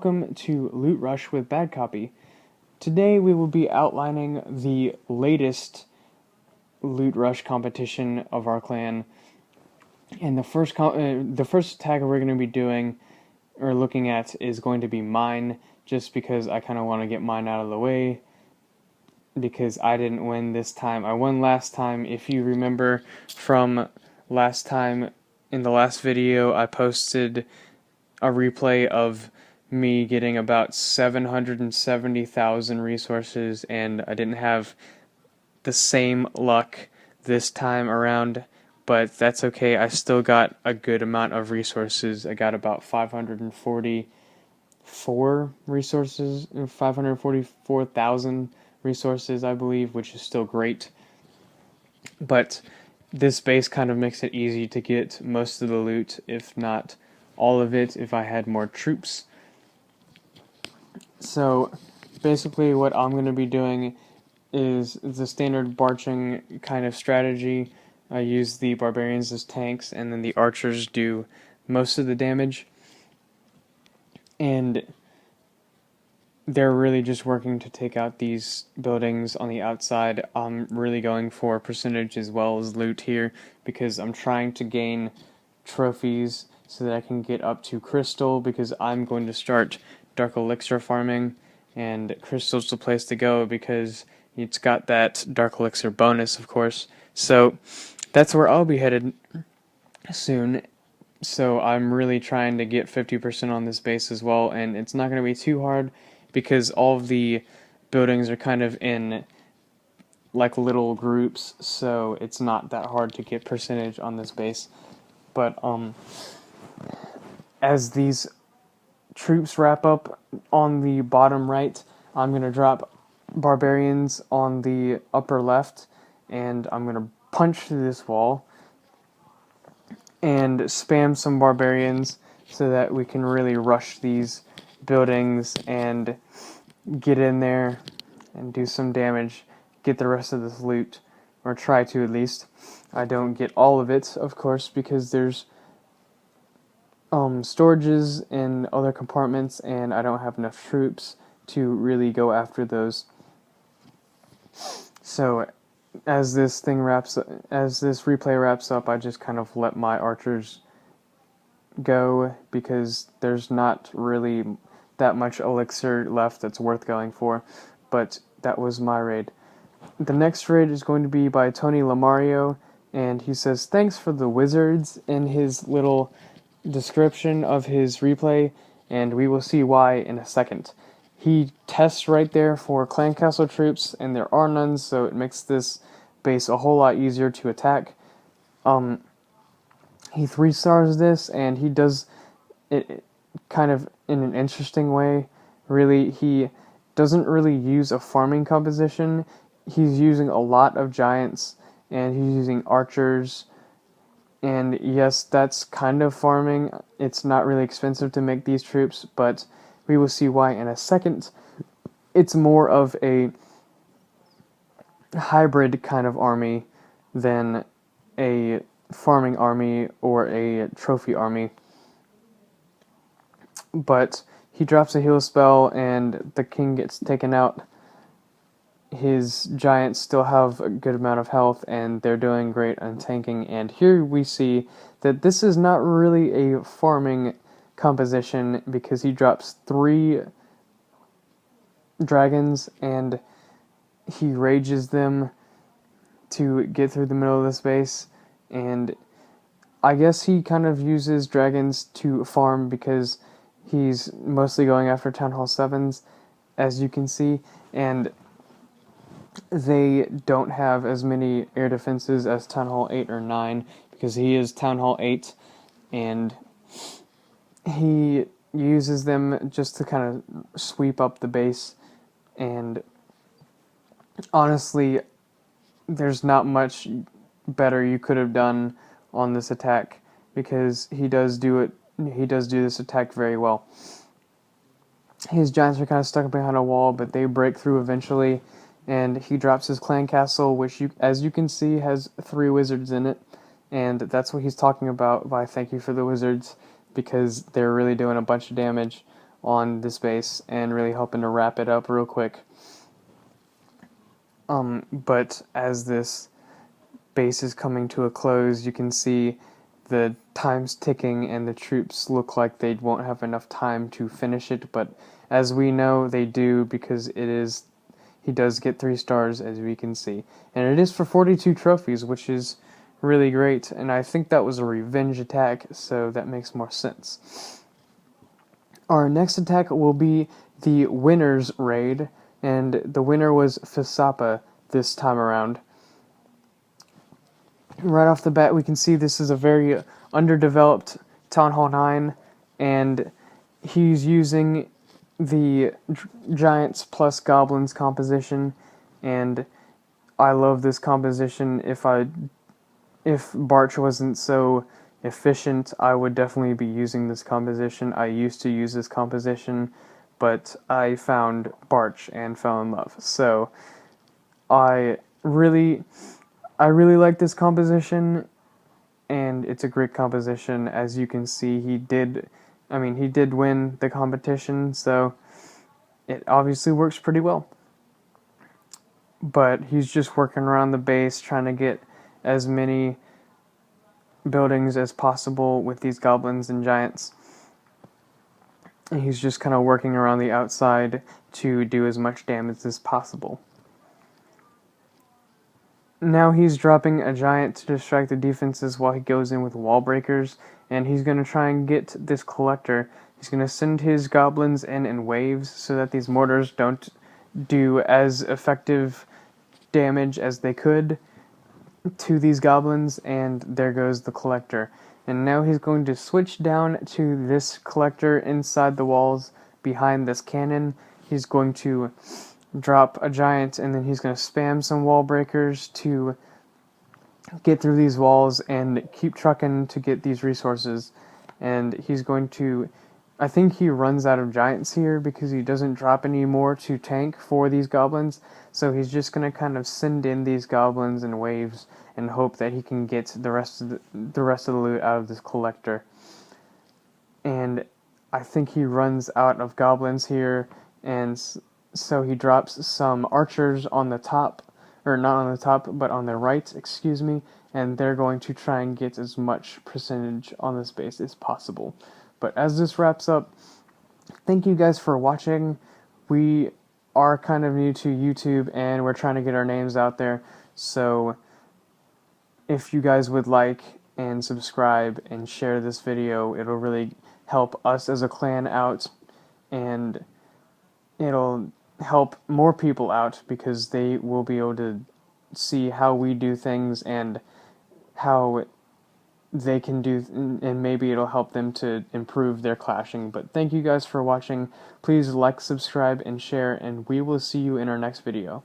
welcome to Loot Rush with Bad Copy. Today we will be outlining the latest Loot Rush competition of our clan, and the first attack we're going to be doing or looking at is going to be mine, just because I kind of want to get mine out of the way, because I didn't win this time. I won last time. If you remember from last time, in the last video I posted a replay of me getting about 770,000 resources, and I didn't have the same luck this time around, but that's okay. I still got a good amount of resources. I got about 544 resources, 544,000 resources, I believe, which is still great. But this base kind of makes it easy to get most of the loot, if not all of it, if I had more troops. So basically what I'm going to be doing is the standard barching kind of strategy. I use the barbarians as tanks, and then the archers do most of the damage. And they're really just working to take out these buildings on the outside. I'm really going for percentage as well as loot here, because I'm trying to gain trophies so that I can get up to crystal, because I'm going to start dark elixir farming, and crystal's the place to go because it's got that dark elixir bonus, of course. So that's where I'll be headed soon. So I'm really trying to get 50% on this base as well, and it's not going to be too hard because all of the buildings are kind of in like little groups, so it's not that hard to get percentage on this base. But as these troops wrap up on the bottom right, I'm going to drop barbarians on the upper left, and I'm going to punch through this wall and spam some barbarians so that we can really rush these buildings and get in there and do some damage, get the rest of this loot, or try to at least. I don't get all of it, of course, because there's storages in other compartments, and I don't have enough troops to really go after those. So as this replay wraps up, I just kind of let my archers go, because there's not really that much elixir left that's worth going for. But that was my raid. The next raid is going to be by Tony Lamario, and he says thanks for the wizards in his little description of his replay, and we will see why in a second. He tests right there for clan castle troops, and there are none, so it makes this base a whole lot easier to attack. He 3-stars this, and he does it kind of in an interesting way. Really, he doesn't really use a farming composition. He's using a lot of giants, and he's using archers. And yes, that's kind of farming. It's not really expensive to make these troops, but we will see why in a second. It's more of a hybrid kind of army than a farming army or a trophy army. But he drops a heal spell, and the king gets taken out. His giants still have a good amount of health, and they're doing great on tanking. And here we see that this is not really a farming composition, because he drops 3 dragons and he rages them to get through the middle of this base. And I guess he kind of uses dragons to farm, because he's mostly going after Town Hall 7s, as you can see, and they don't have as many air defenses as Town Hall 8 or 9, because he is Town Hall 8, and he uses them just to kind of sweep up the base. And honestly, there's not much better you could have done on this attack, because he does do this attack very well. His giants are kind of stuck behind a wall, but they break through eventually, and he drops his clan castle, which, as you can see, has 3 wizards in it, and that's what he's talking about by thank you for the wizards, because they're really doing a bunch of damage on this base and really helping to wrap it up real quick. But as this base is coming to a close, you can see the time's ticking and the troops look like they won't have enough time to finish it, but as we know, they do, because he does get 3 stars, as we can see. And it is for 42 trophies, which is really great, and I think that was a revenge attack, so that makes more sense. Our next attack will be the winner's raid, and the winner was Fisapa this time around. Right off the bat, we can see this is a very underdeveloped Town Hall 9, and he's using the Giants plus Goblins composition, and I love this composition. If Barch wasn't so efficient, I would definitely be using this composition. I used to use this composition, but I found Barch and fell in love. So I really like this composition, and it's a great composition. As you can see, he did win the competition, so it obviously works pretty well. But he's just working around the base, trying to get as many buildings as possible with these goblins and giants. And he's just kind of working around the outside to do as much damage as possible. Now he's dropping a giant to distract the defenses while he goes in with wall breakers, and he's going to try and get this collector. He's going to send his goblins in waves so that these mortars don't do as effective damage as they could to these goblins, and there goes the collector. And now he's going to switch down to this collector inside the walls behind this cannon. He's going to drop a giant, and then he's going to spam some wall breakers to get through these walls and keep trucking to get these resources. And he's going to, I think he runs out of giants here because he doesn't drop any more to tank for these goblins, so he's just going to kind of send in these goblins in waves and hope that he can get the rest of the loot out of this collector. And I think he runs out of goblins here, and so he drops some archers on the top, or not on the top, but on the right, excuse me, and they're going to try and get as much percentage on this base as possible. But as this wraps up, thank you guys for watching. We are kind of new to YouTube, and we're trying to get our names out there, so if you guys would like and subscribe and share this video, it'll really help us as a clan out, and it'll help more people out because they will be able to see how we do things and how they can do, and maybe it'll help them to improve their clashing. But thank you guys for watching. Please like, subscribe, and share, and we will see you in our next video.